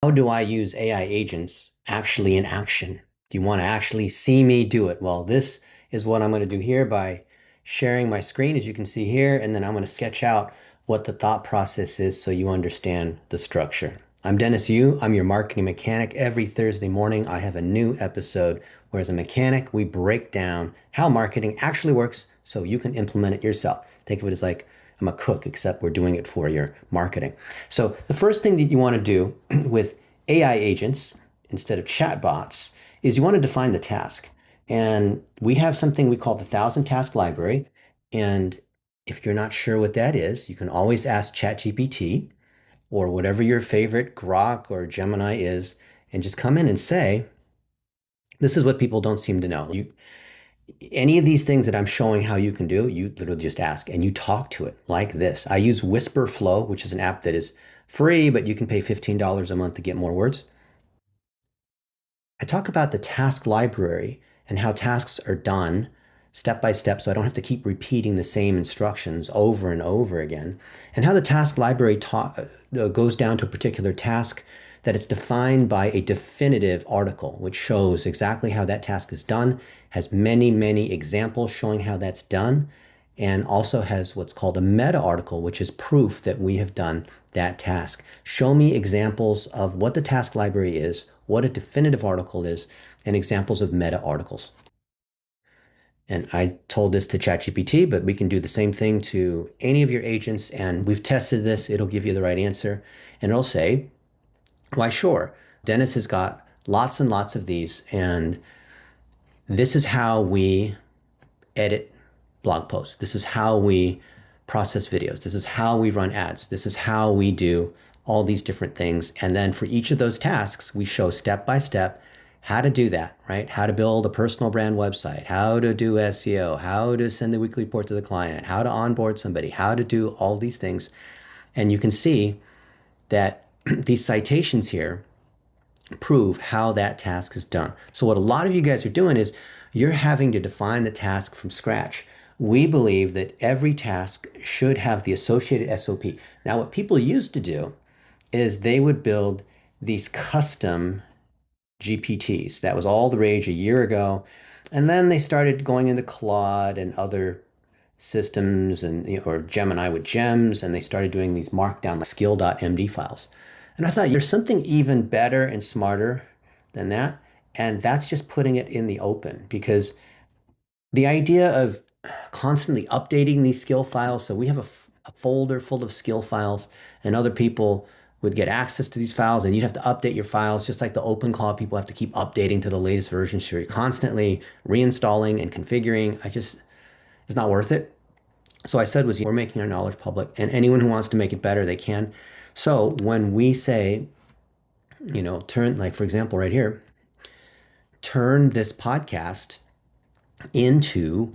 How do I use AI agents actually in action? Do you want to actually see me do it? Well, this is what I'm going to do here by sharing my screen, as you can see here, and then I'm going to sketch out what the thought process is so you understand the structure. I'm Dennis Yu. I'm your marketing mechanic. Every Thursday morning, I have a new episode where, as a mechanic, we break down how marketing actually works so you can implement it yourself. Think of it as like I'm a cook, except we're doing it for your marketing. So the first thing that you want to do with AI agents instead of chatbots is you want to define the task. And we have something we call the 1,000 task library. And if you're not sure what that is, you can always ask ChatGPT or whatever your favorite Grok or Gemini is, and just come in and say, this is what people don't seem to know. Any of these things that I'm showing how you can do, you literally just ask and you talk to it like this. I use Whisper Flow, which is an app that is free, but you can pay $15 a month to get more words. I talk about the task library and how tasks are done step by step, so I don't have to keep repeating the same instructions over and over again, and how the task library goes down to a particular task, that it's defined by a definitive article, which shows exactly how that task is done, has many, many examples showing how that's done, and also has what's called a meta article, which is proof that we have done that task. Show me examples of what the task library is, what a definitive article is, and examples of meta articles. And I told this to ChatGPT, but we can do the same thing to any of your agents. And we've tested this. It'll give you the right answer. And it'll say, why, sure, Dennis has got lots and lots of these. And this is how we edit blog posts. This is how we process videos. This is how we run ads. This is how we do all these different things. And then for each of those tasks, we show step by step how to do that, right? How to build a personal brand website, how to do SEO, how to send the weekly report to the client, how to onboard somebody, how to do all these things. And you can see that these citations here prove how that task is done. So what a lot of you guys are doing is you're having to define the task from scratch. We believe that every task should have the associated SOP. Now, what people used to do is they would build these custom GPTs. That was all the rage a year ago. And then they started going into Claude and other systems, and or Gemini with gems, and they started doing these markdown like skill.md files. And I thought there's something even better and smarter than that. And that's just putting it in the open, because the idea of constantly updating these skill files. So we have a folder full of skill files, and other people would get access to these files, and you'd have to update your files just like the OpenClaw people have to keep updating to the latest version. So you're constantly reinstalling and configuring. It's not worth it. So I said we're making our knowledge public, and anyone who wants to make it better, they can. So when we say, turn, like for example, right here, turn this podcast into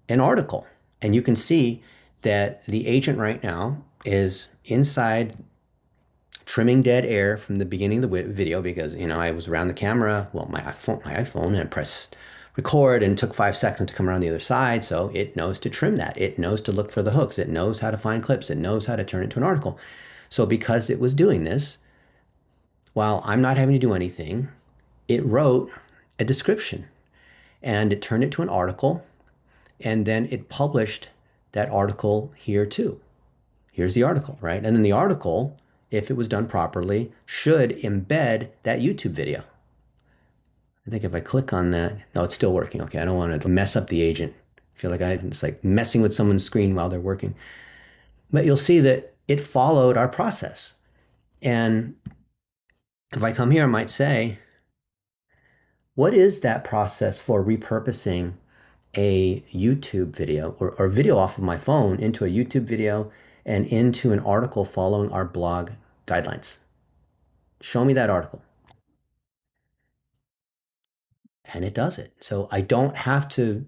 an article. And you can see that the agent right now is inside trimming dead air from the beginning of the video, because I was around the camera, well, my iPhone, and I pressed record, and it took 5 seconds to come around the other side. So it knows to trim that. It knows to look for the hooks. It knows how to find clips. It knows how to turn it into an article. So because it was doing this, while I'm not having to do anything, it wrote a description, and it turned it to an article, and then it published that article here too. Here's the article, right? And then the article, if it was done properly, should embed that YouTube video. I think if I click on that, no, it's still working. Okay, I don't want to mess up the agent. I feel like it's like messing with someone's screen while they're working. But you'll see that it followed our process. And if I come here, I might say, what is that process for repurposing a YouTube video or video off of my phone into a YouTube video and into an article following our blog guidelines? Show me that article. And it does it. So I don't have to,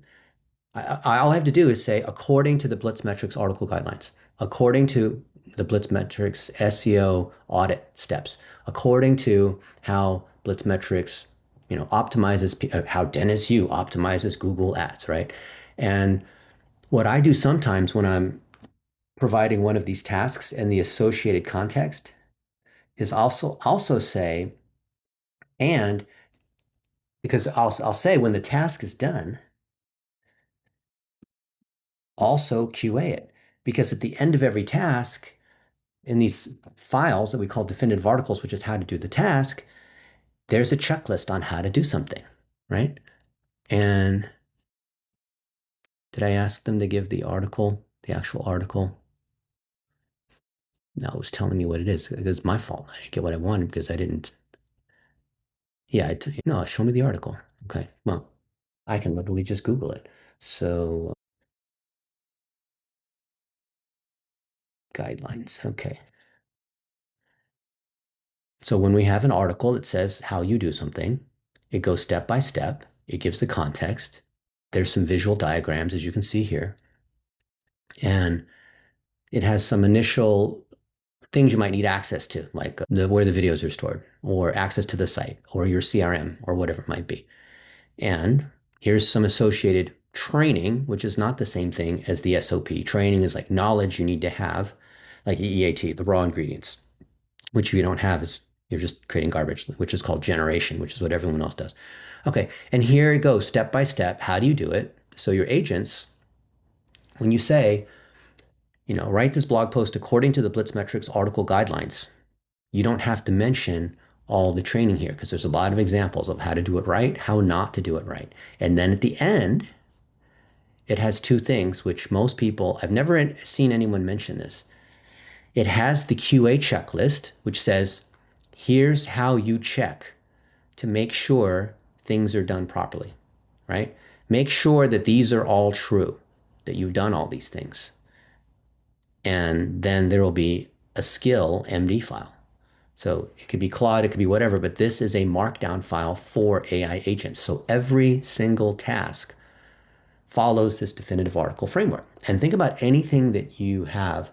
all I have to do is say, according to the Blitzmetrics article guidelines, according to the Blitzmetrics SEO audit steps, according to how Blitzmetrics, optimizes, how Dennis Yu optimizes Google ads, right? And what I do sometimes when I'm providing one of these tasks and the associated context is also say, and because I'll say when the task is done, also QA it. Because at the end of every task, in these files that we call definitive articles, which is how to do the task, there's a checklist on how to do something, right? And did I ask them to give the article, the actual article? No, it was telling me what it is. It was my fault. I didn't get what I wanted because I didn't. Yeah, no, show me the article. Okay, well, I can literally just Google it. So, guidelines. Okay. So when we have an article that says how you do something, it goes step by step. It gives the context. There's some visual diagrams, as you can see here. And it has some initial things you might need access to, like where the videos are stored, or access to the site, or your CRM, or whatever it might be. And here's some associated training, which is not the same thing as the SOP. Training is like knowledge you need to have, like EEAT, the raw ingredients, which you don't have is you're just creating garbage, which is called generation, which is what everyone else does. Okay, and here it goes step by step. How do you do it? So your agents, when you say, write this blog post according to the Blitzmetrics article guidelines, you don't have to mention all the training here because there's a lot of examples of how to do it right, how not to do it right. And then at the end, it has two things, which most people, I've never seen anyone mention this. It has the QA checklist, which says, here's how you check to make sure things are done properly, right? Make sure that these are all true, that you've done all these things. And then there will be a skill MD file. So it could be Claude, it could be whatever, but this is a markdown file for AI agents. So every single task follows this definitive article framework. And think about anything that you have.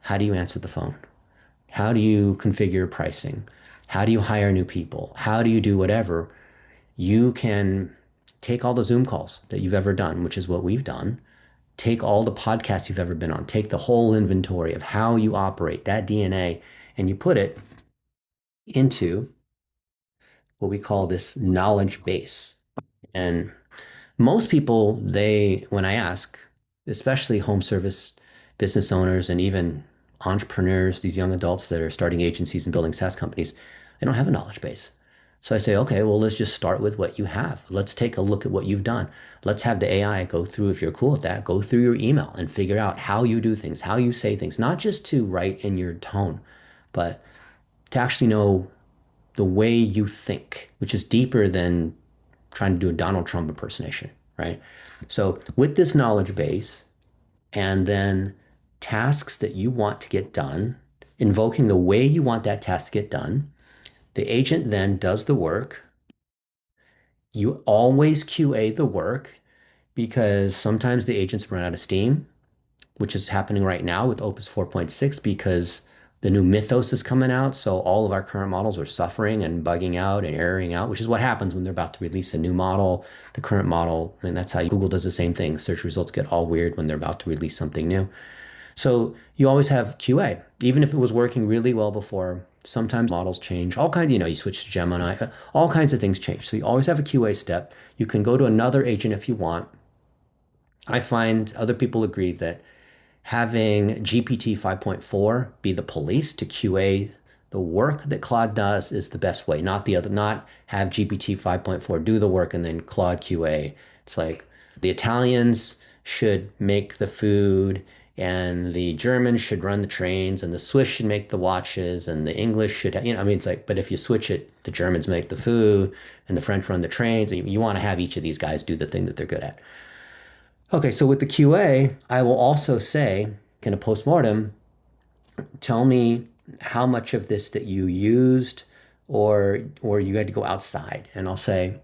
How do you answer the phone? How do you configure pricing? How do you hire new people? How do you do whatever? You can take all the Zoom calls that you've ever done, which is what we've done. Take all the podcasts you've ever been on. Take the whole inventory of how you operate, that DNA, and you put it into what we call this knowledge base. And most people, when I ask, especially home service business owners and even entrepreneurs, these young adults that are starting agencies and building SaaS companies, they don't have a knowledge base. So I say, okay, well, let's just start with what you have. Let's take a look at what you've done. Let's have the AI go through, if you're cool with that, go through your email and figure out how you do things, how you say things, not just to write in your tone, but to actually know the way you think, which is deeper than trying to do a Donald Trump impersonation, right? So with this knowledge base and then tasks that you want to get done, invoking the way you want that task to get done, the agent then does the work. You always QA the work because sometimes the agents run out of steam, which is happening right now with Opus 4.6 because the new Mythos is coming out. So all of our current models are suffering and bugging out and erroring out, which is what happens when they're about to release a new model, the current model. And that's how Google does the same thing. Search results get all weird when they're about to release something new. So you always have QA, even if it was working really well before. Sometimes models change, all kinds, you switch to Gemini, all kinds of things change. So you always have a QA step. You can go to another agent if you want. I find other people agree that having GPT 5.4 be the police to QA the work that Claude does is the best way, not have GPT 5.4 do the work and then Claude QA. It's like the Italians should make the food and the Germans should run the trains and the Swiss should make the watches and the English should, it's like, but if you switch it, the Germans make the food and the French run the trains. You want to have each of these guys do the thing that they're good at. Okay, so with the QA, I will also say in a postmortem, tell me how much of this that you used or you had to go outside. And I'll say,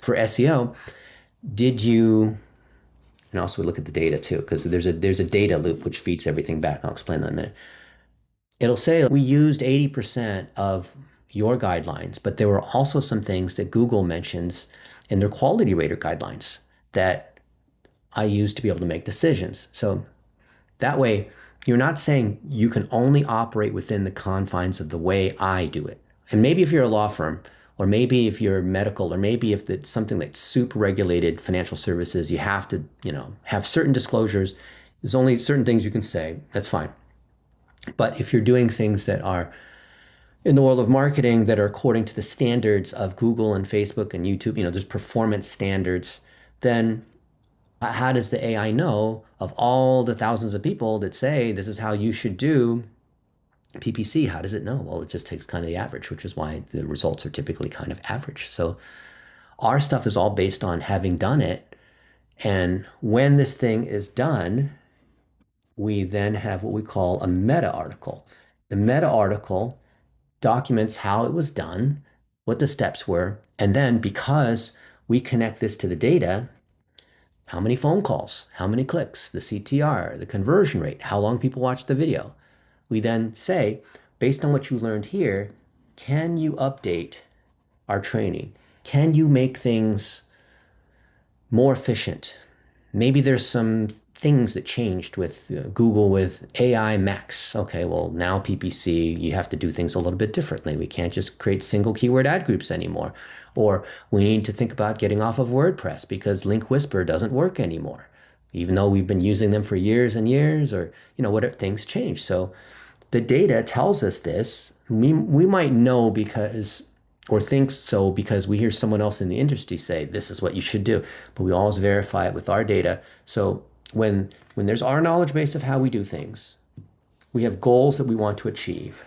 for SEO, did you, and also we look at the data too, because there's a data loop which feeds everything back. I'll explain that in a minute. It'll say we used 80% of your guidelines, but there were also some things that Google mentions in their quality rater guidelines that I use to be able to make decisions. So that way, You're not saying you can only operate within the confines of the way I do it. And maybe if you're a law firm, or maybe if you're medical, or maybe if it's something that's super regulated financial services, you have to, have certain disclosures. There's only certain things you can say. That's fine. But if you're doing things that are in the world of marketing that are according to the standards of Google and Facebook and YouTube, there's performance standards, then how does the AI know of all the thousands of people that say this is how you should do PPC? How does it know? Well, it just takes kind of the average, which is why the results are typically kind of average. So our stuff is all based on having done it. And when this thing is done, we then have what we call a meta article. The meta article documents how it was done, what the steps were, and then because we connect this to the data, how many phone calls, how many clicks, the CTR, the conversion rate, how long people watch the video. We then say, based on what you learned here, can you update our training? Can you make things more efficient? Maybe there's some things that changed with Google with AI Max. Okay, well, now PPC, you have to do things a little bit differently. We can't just create single keyword ad groups anymore. Or we need to think about getting off of WordPress because Link Whisper doesn't work anymore, even though we've been using them for years and years, or, what if things change. So the data tells us this. We might know because, or think so because we hear someone else in the industry say, this is what you should do, but we always verify it with our data. So when there's our knowledge base of how we do things, we have goals that we want to achieve.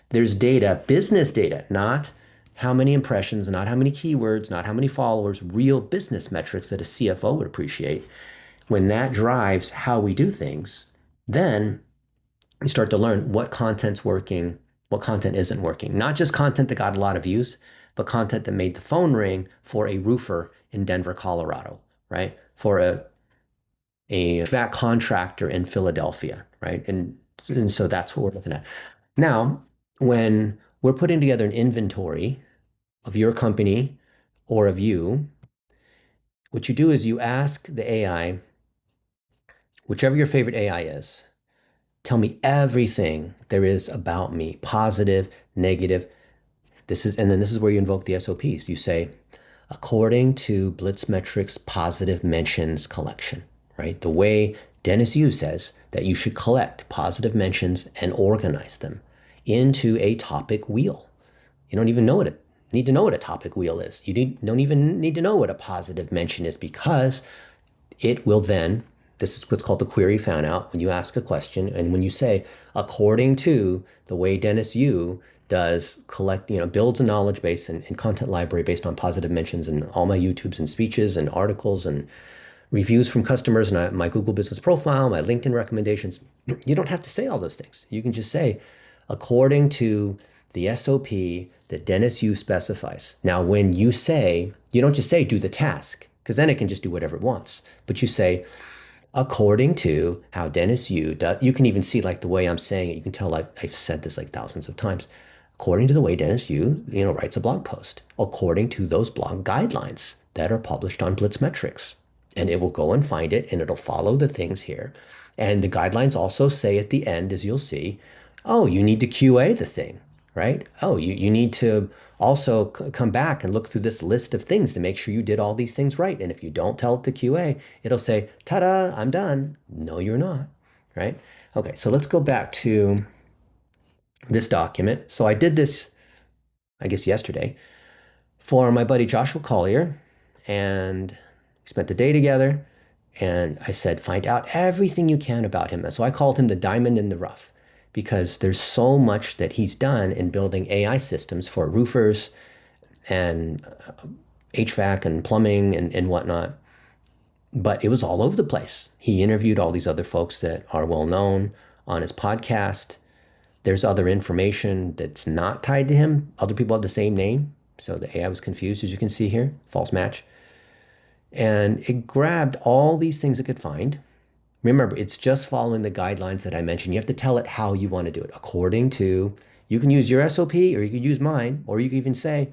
There's data, business data, not how many impressions, not how many keywords, not how many followers, real business metrics that a CFO would appreciate. When that drives how we do things, then we start to learn what content's working, what content isn't working. Not just content that got a lot of views, but content that made the phone ring for a roofer in Denver, Colorado, right? For a HVAC contractor in Philadelphia, right? And so that's what we're looking at. Now, when we're putting together an inventory of your company or of you, what you do is you ask the AI, whichever your favorite AI is, tell me everything there is about me, positive, negative. And then this is where you invoke the SOPs. You say, according to Blitzmetrics positive mentions collection, right? The way Dennis Yu says that you should collect positive mentions and organize them into a topic wheel. You don't even need to know what a topic wheel is. Don't even need to know what a positive mention is, because it will then, this is what's called the query fan out, when you ask a question and when you say, according to the way Dennis Yu does collect, builds a knowledge base and content library based on positive mentions and all my YouTubes and speeches and articles and reviews from customers and my Google business profile, my LinkedIn recommendations. You don't have to say all those things. You can just say, according to the SOP that Dennis Yu specifies. Now, when you say, you don't just say do the task, because then it can just do whatever it wants. But you say, according to how Dennis Yu does, you can even see like the way I'm saying it. You can tell like I've said this like thousands of times. According to the way Dennis Yu, writes a blog post, according to those blog guidelines that are published on Blitzmetrics. And it will go and find it and it'll follow the things here. And the guidelines also say at the end, as you'll see, oh, you need to QA the thing, right? Oh, you need to also come back and look through this list of things to make sure you did all these things right. And if you don't tell it to QA, it'll say, ta-da, I'm done. No, you're not, right? Okay, so let's go back to this document. So I did this, I guess, yesterday for my buddy Joshua Collier, and spent the day together. And I said, find out everything you can about him. So I called him the diamond in the rough, because there's so much that he's done in building AI systems for roofers and HVAC and plumbing and whatnot. But it was all over the place. He interviewed all these other folks that are well known on his podcast. There's other information that's not tied to him. Other people have the same name. So the AI was confused, as you can see here, false match. And it grabbed all these things it could find. Remember, it's just following the guidelines that I mentioned. You have to tell it how you want to do it. According to, you can use your SOP or you could use mine, or you can even say,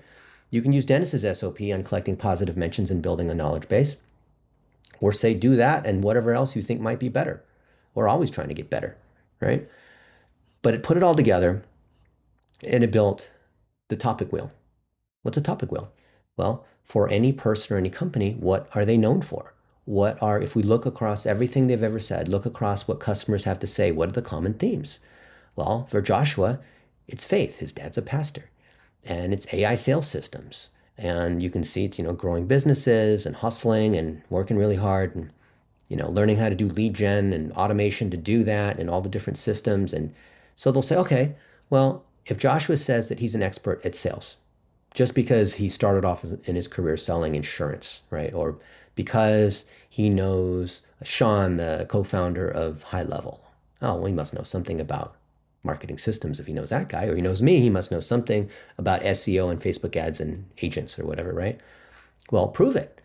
you can use Dennis's SOP on collecting positive mentions and building a knowledge base, or say do that and whatever else you think might be better. We're always trying to get better. right? But it put it all together and it built the topic wheel. What's a topic wheel? Well, for any person or any company, what are they known for? What are, if we look across everything they've ever said, look across what customers have to say, what are the common themes? Well, for Joshua, it's faith. His dad's a pastor. And it's AI sales systems. And you can see it's, growing businesses and hustling and working really hard and, learning how to do lead gen and automation to do that and all the different systems. And so they'll say, okay, well, if Joshua says that he's an expert at sales, just because he started off in his career selling insurance, right? Or because he knows Sean, the co-founder of High Level. Oh, well, he must know something about marketing systems if he knows that guy, or he knows me, he must know something about SEO and Facebook ads and agents or whatever, right? Well, prove it.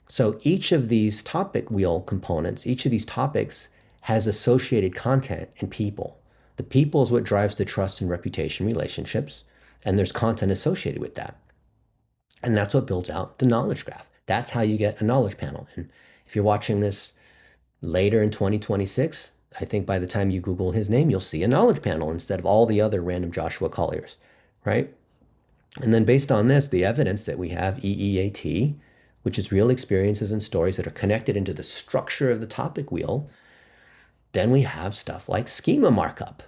So each of these topic wheel components, each of these topics has associated content and people. The people is what drives the trust and reputation relationships, and there's content associated with that. And that's what builds out the knowledge graph. That's how you get a knowledge panel. And if you're watching this later in 2026, I think by the time you Google his name, you'll see a knowledge panel instead of all the other random Joshua Colliers, right? And then based on this, the evidence that we have EEAT, which is real experiences and stories that are connected into the structure of the topic wheel, then we have stuff like schema markup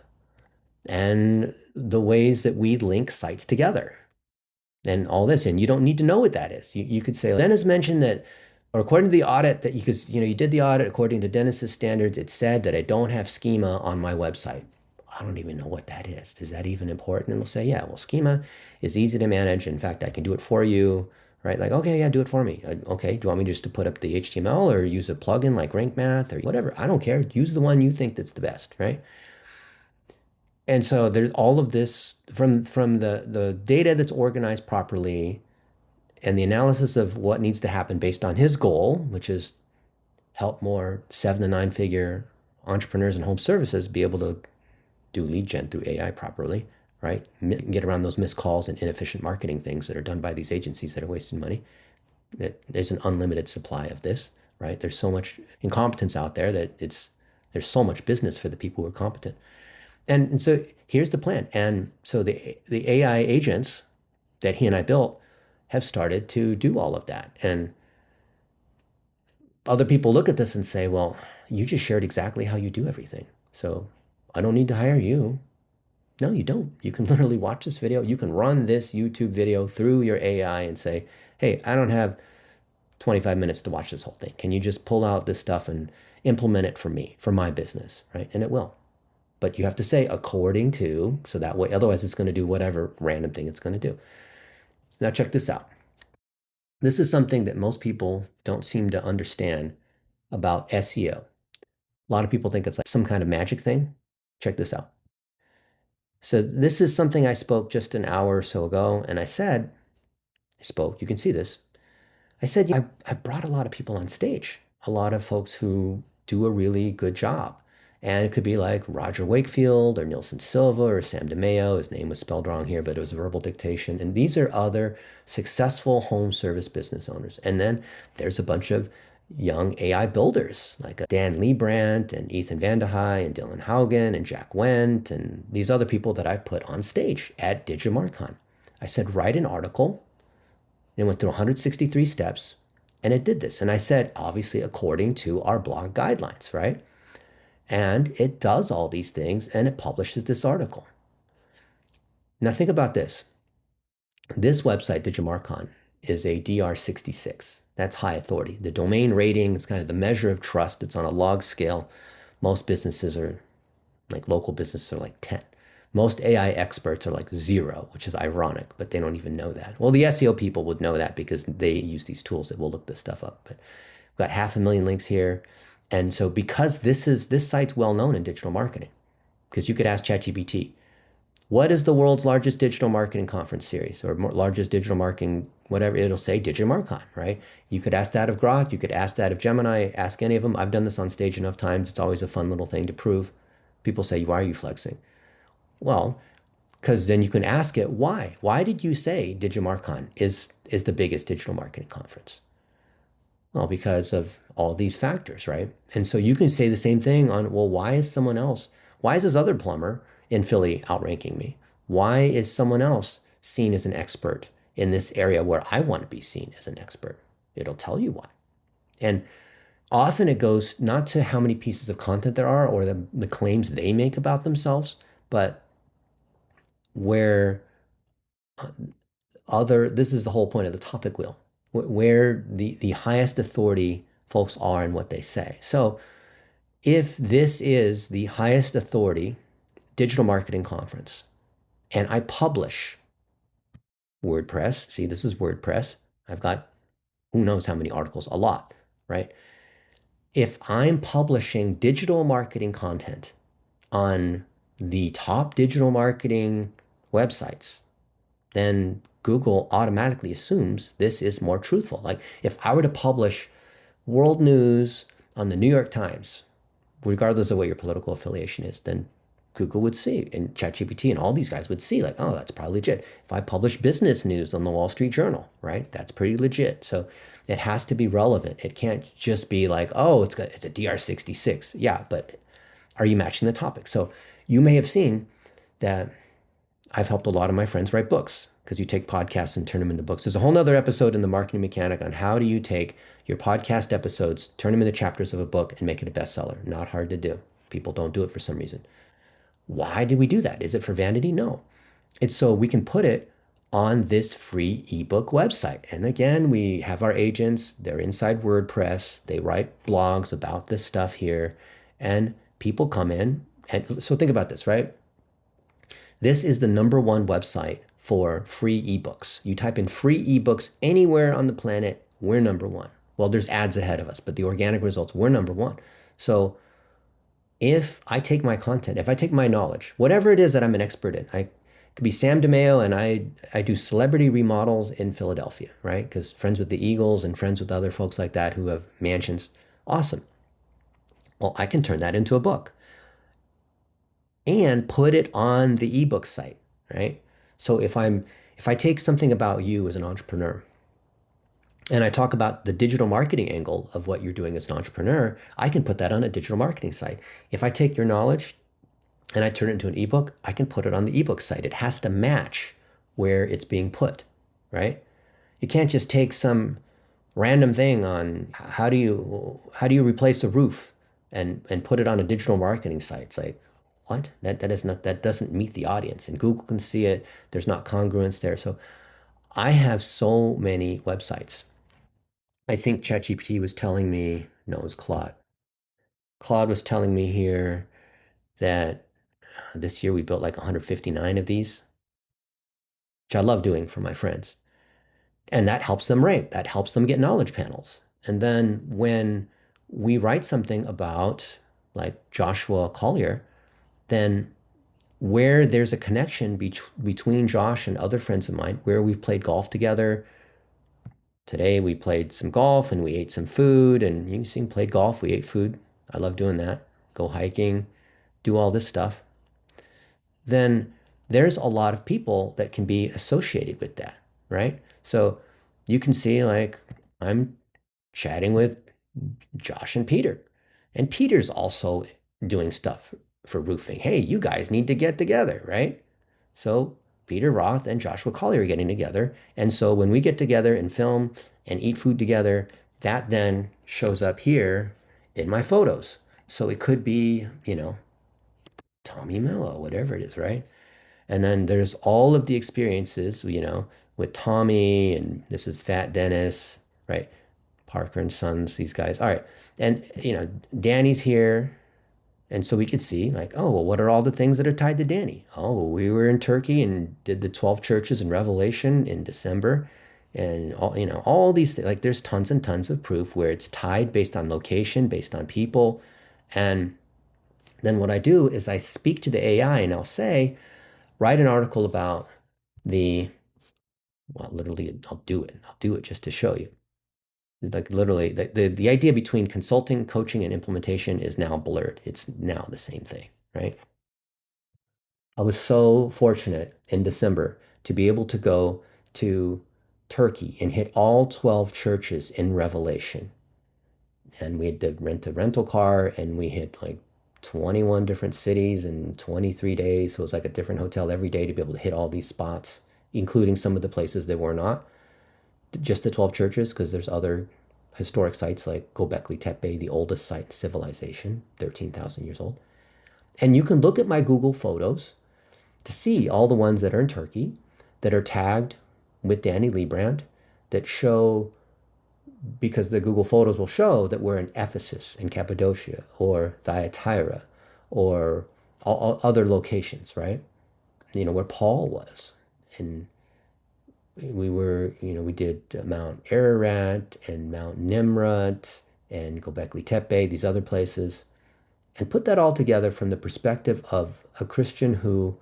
and the ways that we link sites together and all this. And you don't need to know what that is. You could say, Dennis mentioned that, or according to the audit that you did the audit according to Dennis's standards, it said that I don't have schema on my website. I don't even know what that is. Is that even important? And we'll say, yeah, well, schema is easy to manage. In fact, I can do it for you, right? Like, okay, yeah, do it for me. Okay, do you want me just to put up the HTML or use a plugin like Rank Math or whatever? I don't care. Use the one you think that's the best, right? And so there's all of this from the data that's organized properly and the analysis of what needs to happen based on his goal, which is help more 7 to 9 figure entrepreneurs and home services be able to do lead gen through AI properly, right? Get around those missed calls and inefficient marketing things that are done by these agencies that are wasting money. There's an unlimited supply of this, right? There's so much incompetence out there that there's so much business for the people who are competent. And so here's the plan. And so the AI agents that he and I built have started to do all of that. And other people look at this and say, well, you just shared exactly how you do everything. So I don't need to hire you. No, you don't. You can literally watch this video. You can run this YouTube video through your AI and say, hey, I don't have 25 minutes to watch this whole thing. Can you just pull out this stuff and implement it for me, for my business, right? And it will. But you have to say according to, so that way, otherwise it's going to do whatever random thing it's going to do. Now check this out. This is something that most people don't seem to understand about SEO. A lot of people think it's like some kind of magic thing. Check this out. So this is something I spoke just an hour or so ago, and I spoke, you can see this. I said, I brought a lot of people on stage, a lot of folks who do a really good job. And it could be like Roger Wakefield or Nilson Silva or Sam DeMeo. His name was spelled wrong here, but it was verbal dictation. And these are other successful home service business owners. And then there's a bunch of young AI builders like Dan Liebrandt and Ethan Vandehei and Dylan Haugen and Jack Wendt and these other people that I put on stage at Digimarcon. I said, write an article. And it went through 163 steps. And it did this. And I said, obviously, according to our blog guidelines, right? And it does all these things and it publishes this article. Now think about this. This website, Digimarcon, is a DR66. That's high authority. The domain rating is kind of the measure of trust. It's on a log scale. Most businesses are like local businesses are like 10. Most AI experts are like 0, which is ironic, but they don't even know that. Well, the SEO people would know that because they use these tools that will look this stuff up. But we've got 500,000 links here. And so because this site's well known in digital marketing, because you could ask ChatGPT, what is the world's largest digital marketing conference series or largest digital marketing, whatever, it'll say Digimarcon, right? You could ask that of Grok, you could ask that of Gemini, ask any of them. I've done this on stage enough times. It's always a fun little thing to prove. People say, why are you flexing? Well, because then you can ask it, why? Why did you say Digimarcon is the biggest digital marketing conference? Well, because of all these factors, right? And so you can say the same thing on, well, why Why is this other plumber in Philly outranking me? Why is someone else seen as an expert in this area where I want to be seen as an expert? It'll tell you why. And often it goes not to how many pieces of content there are or the claims they make about themselves, but where this is the whole point of the topic wheel, where the highest authority folks are in what they say. So if this is the highest authority digital marketing conference and I publish WordPress, see, this is WordPress. I've got who knows how many articles, a lot, right? If I'm publishing digital marketing content on the top digital marketing websites, then Google automatically assumes this is more truthful. Like if I were to publish world news on the New York Times, regardless of what your political affiliation is, then Google would see, and ChatGPT and all these guys would see, like, oh, that's probably legit. If I publish business news on the Wall Street Journal, right, that's pretty legit. So it has to be relevant. It can't just be like, oh, it's a DR66. Yeah, but are you matching the topic? So you may have seen that I've helped a lot of my friends write books because you take podcasts and turn them into books. There's a whole nother episode in the Marketing Mechanic on how do you take your podcast episodes, turn them into chapters of a book, and make it a bestseller. Not hard to do. People don't do it for some reason. Why did we do that? Is it for vanity? No. It's so we can put it on this free ebook website. And again, we have our agents, they're inside WordPress, they write blogs about this stuff here, and people come in. And so think about this, right? This is the #1 website for free ebooks. You type in free ebooks anywhere on the planet, we're #1. Well, there's ads ahead of us, but the organic results, we're #1. So if I take my content, if I take my knowledge, whatever it is that I'm an expert in, I could be Sam DeMeo and I do celebrity remodels in Philadelphia, right? Because friends with the Eagles and friends with other folks like that who have mansions. Awesome. Well, I can turn that into a book and put it on the ebook site, right? So if I take something about you as an entrepreneur and I talk about the digital marketing angle of what you're doing as an entrepreneur, I can put that on a digital marketing site. If I take your knowledge and I turn it into an ebook, I can put it on the ebook site. It has to match where it's being put, right? You can't just take some random thing on how do you replace a roof and put it on a digital marketing site. It's like, what? That doesn't meet the audience, and Google can see it. There's not congruence there. So I have so many websites. I think ChatGPT was telling me, no, it was Claude. Claude was telling me here that this year we built like 159 of these, which I love doing for my friends. And that helps them rank. That helps them get knowledge panels. And then when we write something about like Joshua Collier, then where there's a connection between Josh and other friends of mine, where we've played golf together. Today we played some golf and we ate some food, and you see, played golf, we ate food. I love doing that. Go hiking, do all this stuff. Then there's a lot of people that can be associated with that, right? So you can see like I'm chatting with Josh and Peter, and Peter's also doing stuff for roofing. Hey, you guys need to get together, right? So Peter Roth and Joshua Collier are getting together. And so when we get together and film and eat food together, that then shows up here in my photos. So it could be, Tommy Mello, whatever it is, right? And then there's all of the experiences, with Tommy, and this is Fat Dennis, right? Parker and Sons, these guys. All right. And, Danny's here. And so we could see like, oh, well, what are all the things that are tied to Danny? Oh, we were in Turkey and did the 12 churches in Revelation in December. And all these things, like there's tons and tons of proof where it's tied based on location, based on people. And then what I do is I speak to the AI and I'll say, write an article about well, literally, I'll do it. I'll do it just to show you. Like literally, the idea between consulting, coaching, and implementation is now blurred. It's now the same thing, right? I was so fortunate in December to be able to go to Turkey and hit all 12 churches in Revelation. And we had to rent a rental car and we hit like 21 different cities in 23 days. So it was like a different hotel every day to be able to hit all these spots, including some of the places that were not just the 12 churches, because there's other historic sites like Göbekli Tepe, the oldest site in civilization, 13,000 years old. And you can look at my Google Photos to see all the ones that are in Turkey that are tagged with Danny Liebrand that show, because the Google Photos will show that we're in Ephesus in Cappadocia or Thyatira or all other locations, right? You know, where Paul was. And we did Mount Ararat and Mount Nimrat and Göbekli Tepe, these other places, and put that all together from the perspective of a Christian who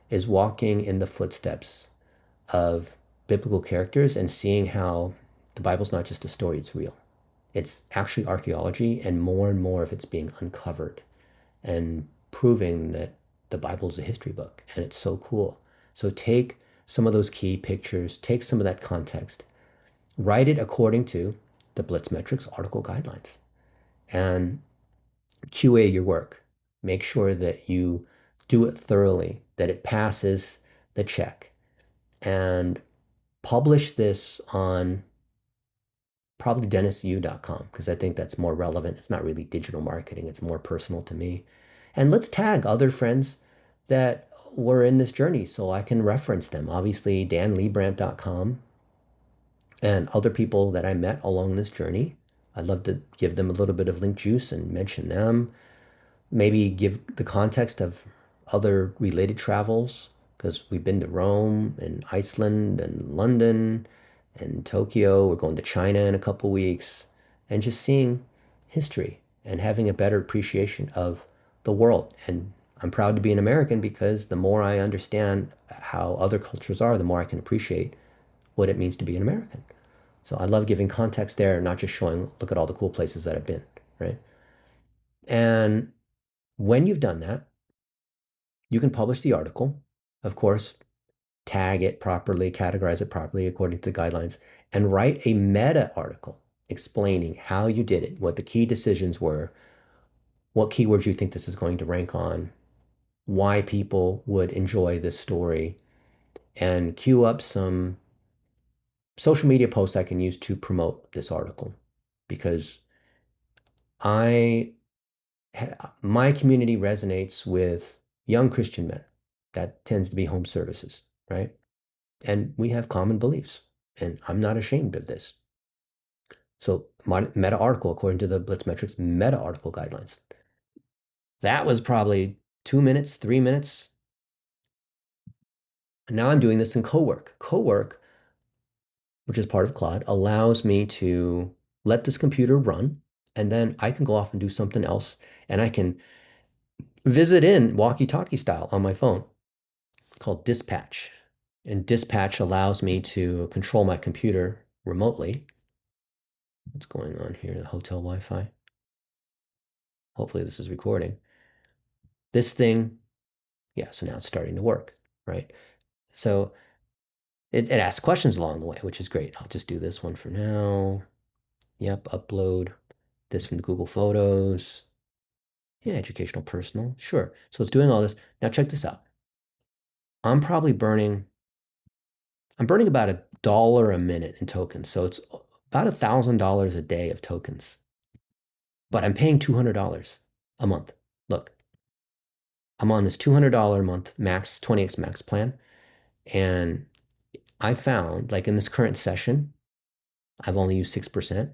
is walking in the footsteps of biblical characters and seeing how the Bible's not just a story, it's real. It's actually archaeology, and more of it's being uncovered and proving that the Bible is a history book, and it's so cool. So take some of those key pictures, take some of that context, write it according to the Blitz Metrics article guidelines, and QA your work. Make sure that you do it thoroughly, that it passes the check, and publish this on probably DennisU.com, because I think that's more relevant. It's not really digital marketing, it's more personal to me. And let's tag other friends that were in this journey so I can reference them. Obviously, danliebrand.com and other people that I met along this journey. I'd love to give them a little bit of link juice and mention them. Maybe give the context of other related travels, because we've been to Rome and Iceland and London and Tokyo. We're going to China in a couple weeks, and just seeing history and having a better appreciation of the world. And I'm proud to be an American, because the more I understand how other cultures are, the more I can appreciate what it means to be an American. So I love giving context there, not just showing, look at all the cool places that I've been, right? And when you've done that, you can publish the article, of course, tag it properly, categorize it properly according to the guidelines, and write a meta article explaining how you did it, what the key decisions were, what keywords you think this is going to rank on, why people would enjoy this story, and queue up some social media posts I can use to promote this article. Because I my community resonates with young Christian men. That tends to be home services, right? And we have common beliefs, and I'm not ashamed of this. So meta article, according to the Blitz Metrics meta article guidelines. That was probably 2 minutes, 3 minutes. And now I'm doing this in co-work. Co-work, which is part of Claude, allows me to let this computer run, and then I can go off and do something else, and I can visit in walkie-talkie style on my phone, called Dispatch. And Dispatch allows me to control my computer remotely. What's going on here? The hotel Wi-Fi. Hopefully this is recording. This thing, yeah, so now it's starting to work, right? So it asks questions along the way, which is great. I'll just do this one for now. Yep, upload this from the Google Photos. Yeah, educational, personal, sure. So it's doing all this. Now check this out. I'm probably burning about $1 a minute in tokens. So it's about $1,000 a day of tokens, but I'm paying $200 a month. Look, I'm on this $200 a month max, 20x max plan. And I found, like in this current session, I've only used 6%.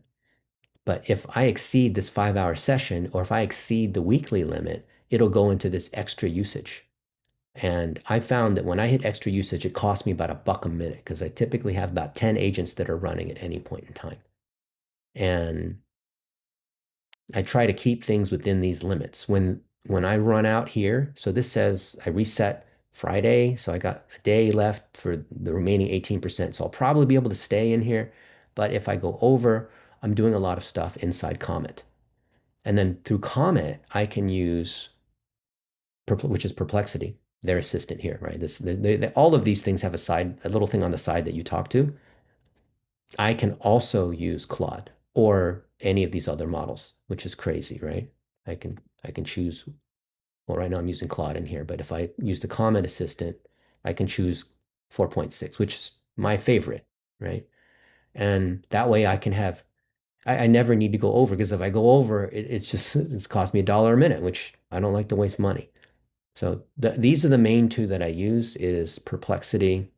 But if I exceed this 5-hour session, or if I exceed the weekly limit, it'll go into this extra usage. And I found that when I hit extra usage, it costs me about $1 a minute, because I typically have about 10 agents that are running at any point in time. And I try to keep things within these limits. When I run out here, so this says I reset Friday, so I got a day left for the remaining 18%. So I'll probably be able to stay in here. But if I go over, I'm doing a lot of stuff inside Comet. And then through Comet, I can use, which is Perplexity, their assistant here, right? All of these things have a little thing on the side that you talk to. I can also use Claude or any of these other models, which is crazy, right? I can choose Well, right now I'm using Claude in here, but if I use the comment assistant, I can choose 4.6, which is my favorite, right? And that way I can have, I never need to go over because if I go over, it's cost me $1 a minute, which I don't like to waste money. So these are the main two that I use is Perplexity,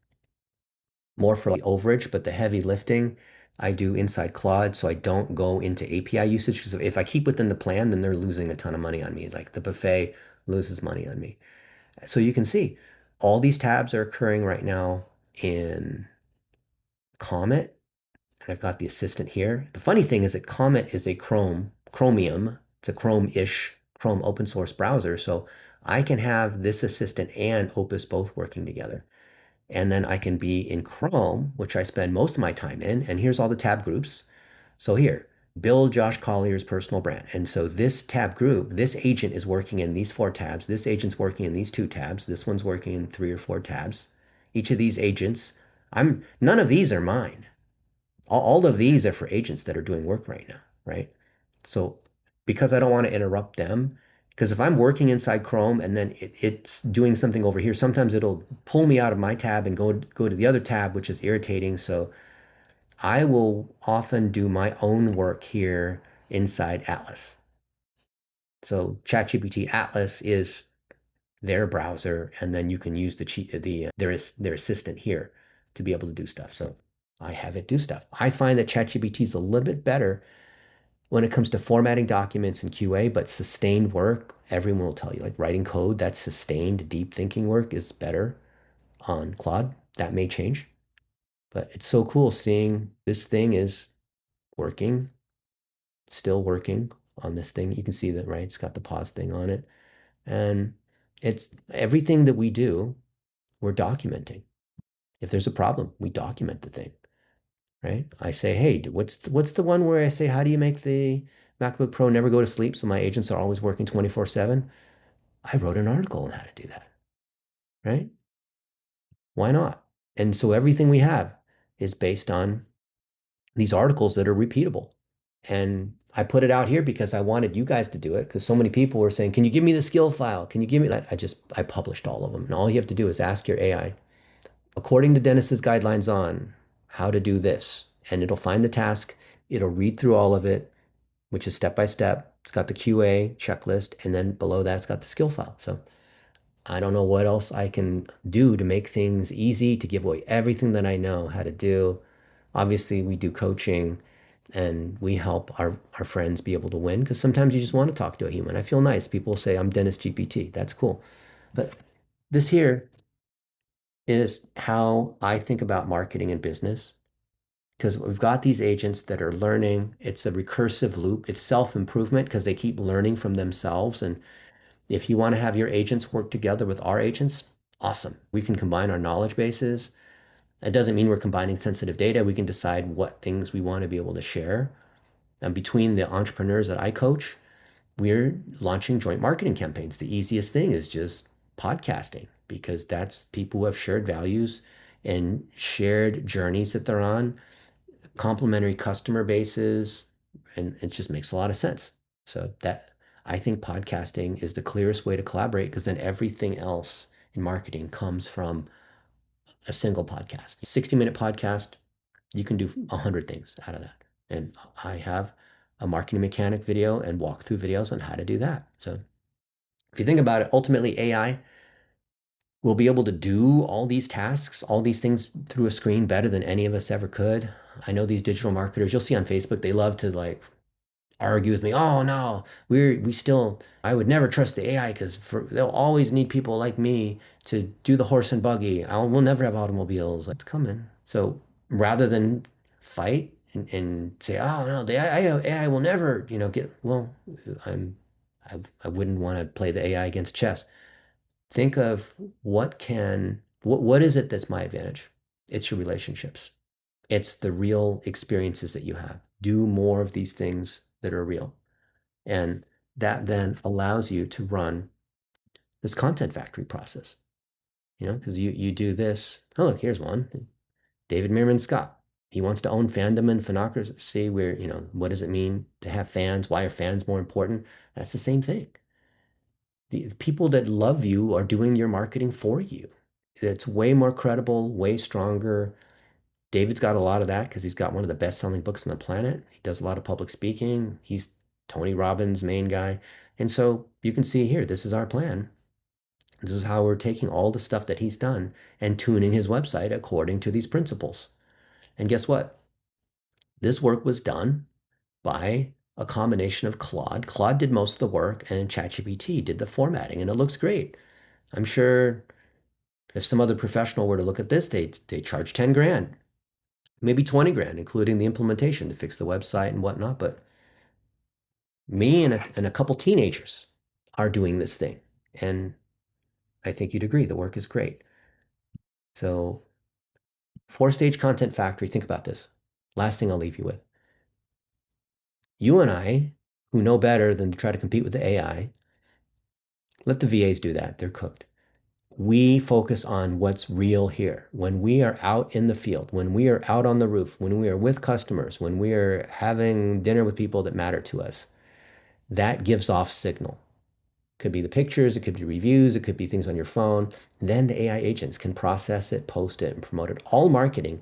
more for like overage, but the heavy lifting I do inside Claude, so I don't go into API usage. Because if I keep within the plan, then they're losing a ton of money on me. Like the buffet loses money on me. So you can see all these tabs are occurring right now in Comet. And I've got the assistant here. The funny thing is that Comet is a Chromium. It's a Chrome-ish, Chrome open source browser. So I can have this assistant and Opus both working together. And then I can be in Chrome, which I spend most of my time in. And here's all the tab groups. So here, build Josh Collier's personal brand. And so this tab group, this agent is working in these 4 tabs. This agent's working in these 2 tabs. This one's working in 3 or 4 tabs. Each of these agents, none of these are mine. All of these are for agents that are doing work right now, right? So because I don't want to interrupt them, because if I'm working inside Chrome and then it's doing something over here, sometimes it'll pull me out of my tab and go to the other tab, which is irritating. So I will often do my own work here inside Atlas. So ChatGPT Atlas is their browser, and then you can use their assistant here to be able to do stuff. So I have it do stuff. I find that ChatGPT is a little bit better when it comes to formatting documents and QA, but sustained work, everyone will tell you, like writing code, that sustained deep thinking work is better on Claude. That may change, but it's so cool seeing this thing is working, still working on this thing. You can see that, right? It's got the pause thing on it. And it's everything that we do, we're documenting. If there's a problem, we document the thing, right? I say, hey, what's the one where I say, how do you make the MacBook Pro never go to sleep so my agents are always working 24/7? I wrote an article on how to do that, right? Why not? And so everything we have is based on these articles that are repeatable. And I put it out here because I wanted you guys to do it because so many people were saying, can you give me the skill file? Can you give me that? I published all of them. And all you have to do is ask your AI, according to Dennis's guidelines on how to do this, and it'll find the task. It'll read through all of it, which is step by step. It's got the QA checklist, and then below that, it's got the skill file. So I don't know what else I can do to make things easy, to give away everything that I know how to do. Obviously, we do coaching and we help our friends be able to win because sometimes you just want to talk to a human. I feel nice. People say, I'm Dennis GPT. That's cool. But this here is how I think about marketing and business because we've got these agents that are learning. It's a recursive loop. It's self-improvement because they keep learning from themselves. And if you want to have your agents work together with our agents, awesome. We can combine our knowledge bases. It doesn't mean we're combining sensitive data. We can decide what things we want to be able to share. And between the entrepreneurs that I coach, we're launching joint marketing campaigns. The easiest thing is just podcasting because that's people who have shared values and shared journeys that they're on, complementary customer bases, and it just makes a lot of sense. So that I think podcasting is the clearest way to collaborate because then everything else in marketing comes from a single podcast. 60-minute podcast, you can do 100 things out of that. And I have a marketing mechanic video and walkthrough videos on how to do that. So if you think about it, ultimately AI will be able to do all these tasks, all these things through a screen better than any of us ever could. I know these digital marketers, you'll see on Facebook, they love to like argue with me. Oh no, I would never trust the AI because they'll always need people like me to do the horse and buggy. We'll never have automobiles. It's coming. So rather than fight and say, oh no, the AI will never, I'm, I wouldn't want to play the AI against chess. Think of what is it that's my advantage? It's your relationships. It's the real experiences that you have. Do more of these things that are real. And that then allows you to run this content factory process, because you do this. Oh, look, here's one. David Meerman Scott. He wants to own fandom and fanocracy where, what does it mean to have fans? Why are fans more important? That's the same thing. The people that love you are doing your marketing for you. It's way more credible, way stronger. David's got a lot of that because he's got one of the best-selling books on the planet. He does a lot of public speaking. He's Tony Robbins' main guy. And so you can see here, this is our plan. This is how we're taking all the stuff that he's done and tuning his website according to these principles. And guess what? This work was done by a combination of Claude. Claude did most of the work, and ChatGPT did the formatting, and it looks great. I'm sure if some other professional were to look at this, they charge 10 grand, maybe 20 grand, including the implementation to fix the website and whatnot. But me and a couple teenagers are doing this thing. And I think you'd agree the work is great. So, four-stage content factory, think about this. Last thing I'll leave you with. You and I, who know better than to try to compete with the AI, let the VAs do that. They're cooked. We focus on what's real here. When we are out in the field, when we are out on the roof, when we are with customers, when we are having dinner with people that matter to us, that gives off signal. Could be the pictures, it could be reviews, it could be things on your phone. Then the AI agents can process it, post it, and promote it. All marketing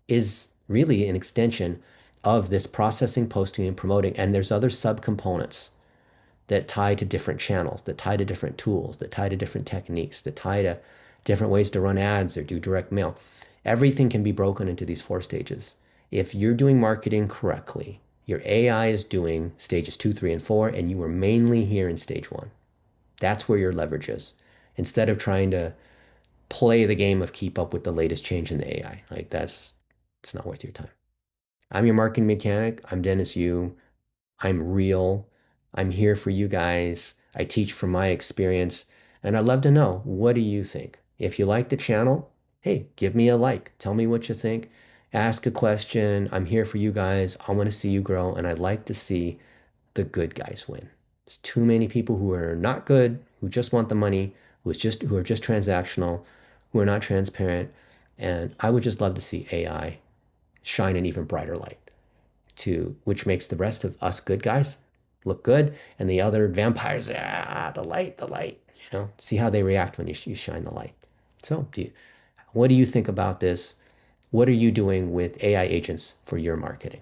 is really an extension of this processing, posting, and promoting. And there's other subcomponents that tie to different channels, that tie to different tools, that tie to different techniques, that tie to different ways to run ads or do direct mail. Everything can be broken into these four stages. If you're doing marketing correctly, your AI is doing stages 2, 3, and 4, and you are mainly here in stage 1. That's where your leverage is. Instead of trying to play the game of keep up with the latest change in the AI. Like it's not worth your time. I'm your marketing mechanic. I'm Dennis Yu. I'm real. I'm here for you guys. I teach from my experience, and I'd love to know, what do you think? If you like the channel, hey, give me a like. Tell me what you think. Ask a question. I'm here for you guys. I want to see you grow, and I'd like to see the good guys win. There's too many people who are not good, who just want the money, who are just transactional, who are not transparent, and I would just love to see AI shine an even brighter light to which makes the rest of us good guys look good, and the other vampires, the light, see how they react when you shine the light. So, what do you think about this? What are you doing with AI agents for your marketing?